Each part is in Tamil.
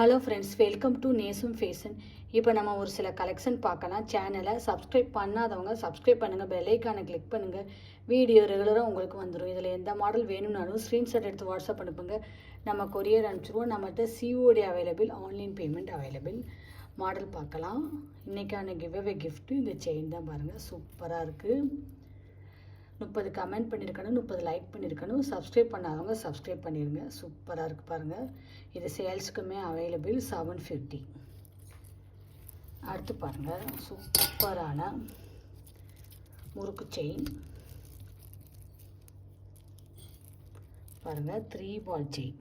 ஹலோ ஃப்ரெண்ட்ஸ், வெல்கம் டு நேசம் ஃபேஷன். இப்போ நம்ம ஒரு சில கலெக்ஷன் பார்க்கலாம். சேனலை சப்ஸ்கிரைப் பண்ணாதவங்க சப்ஸ்கிரைப் பண்ணுங்கள், பெல்லைக்கானை கிளிக் பண்ணுங்கள். வீடியோ ரெகுலராக உங்களுக்கு வந்துடும். இதில் எந்த மாடல் வேணும்னாலும் ஸ்க்ரீன்ஷாட் எடுத்து வாட்ஸ்அப் அனுப்புங்க, நம்ம கொரியர் அனுப்பிச்சிடுவோம். நம்மகிட்ட COD available, online payment available. Model பார்க்கலாம். இன்றைக்கான கிவ்அவே கிஃப்ட்டு இந்த செயின் தான் பாருங்கள், சூப்பராக இருக்குது. 30 கமெண்ட் பண்ணியிருக்கணும், 30 லைக் பண்ணியிருக்கணும். சப்ஸ்கிரைப் பண்ணாதவங்க சப்ஸ்கிரைப் பண்ணிடுங்க. சூப்பராக இருக்குது பாருங்கள். இது சேல்ஸுக்குமே அவைலபிள் 750. அடுத்து பாருங்கள், சூப்பரான முறுக்கு செயின் பாருங்கள், 3 பால் செயின்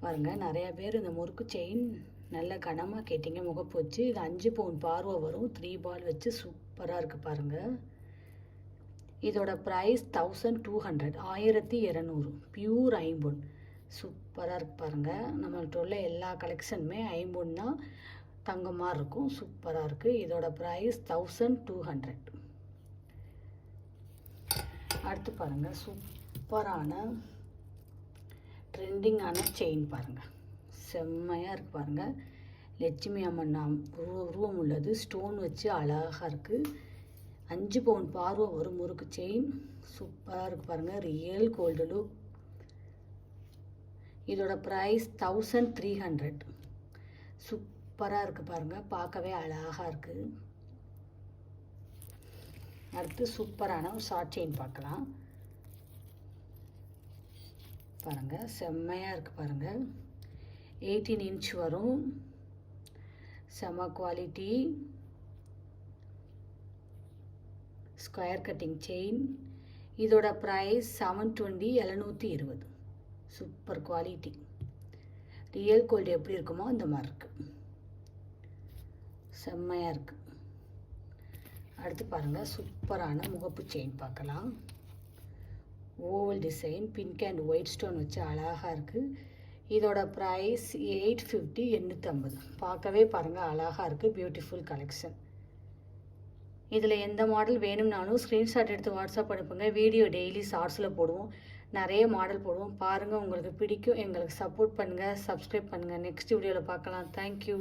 பாருங்கள். நிறையா பேர் இந்த முறுக்கு செயின் நல்ல கனமாக கேட்டிங்க, முகப்பு வச்சு. இது 5 பவுன் பார்வை வரும், 3 பால் வச்சு. சூப்பராக இருக்குது பாருங்கள். இதோட ப்ரைஸ் 1200, 1200. பியூர் ஐம்பொன். சூப்பராக இருக்கு பாருங்கள். நம்மள்ட்ட உள்ள எல்லா கலெக்ஷனுமே ஐம்பொன்னா தங்கமாக இருக்கும். சூப்பராக இருக்குது. இதோட ப்ரைஸ் 1200. அடுத்து பாருங்கள், சூப்பரான ட்ரெண்டிங்கான செயின் பாருங்கள், செம்மையாக இருக்குது பாருங்கள். லட்சுமி அம்மன் உருவம் உள்ளது, ஸ்டோன் வச்சு அழகாக இருக்குது. 5 பவுன் பார்வை ஒரு முறுக்கு செயின். சூப்பராக இருக்குது பாருங்கள், ரியல் கோல்டு லுக். இதோட ப்ரைஸ் 1300. சூப்பராக இருக்குது பாருங்கள், பார்க்கவே அழகாக இருக்குது. அடுத்து சூப்பரான ஒரு ஷார்ட் செயின் பார்க்கலாம் பாருங்கள், செம்மையாக இருக்குது பாருங்கள். 18 இன்ச் வரும், செம்ம குவாலிட்டி. Square cutting chain. இதோட price 720, 720. Super quality. Real gold எப்படி இருக்குமோ அந்த மாதிரி இருக்குது, செம்மையாக இருக்குது. அடுத்து பாருங்கள், சூப்பரான முகப்பு செயின் பார்க்கலாம். Oval design, pink and white stone வச்சு அழகாக இருக்குது. இதோட ப்ரைஸ் 850, 850. பார்க்கவே பாருங்கள் அழகாக இருக்குது. Beautiful collection. இதில் எந்த மாடல் வேணும்னாலும் ஸ்க்ரீன்ஷாட் எடுத்து வாட்ஸ்அப் அனுப்புங்க. வீடியோ டெய்லி ஷார்ட்ஸில் போடுவோம், நிறைய மாடல் போடுவோம். பாருங்கள், உங்களுக்கு பிடிக்கும். எங்களுக்கு சப்போர்ட் பண்ணுங்கள், சப்ஸ்கிரைப் பண்ணுங்கள். நெக்ஸ்ட் வீடியோவில் பார்க்கலாம். தேங்க்யூ.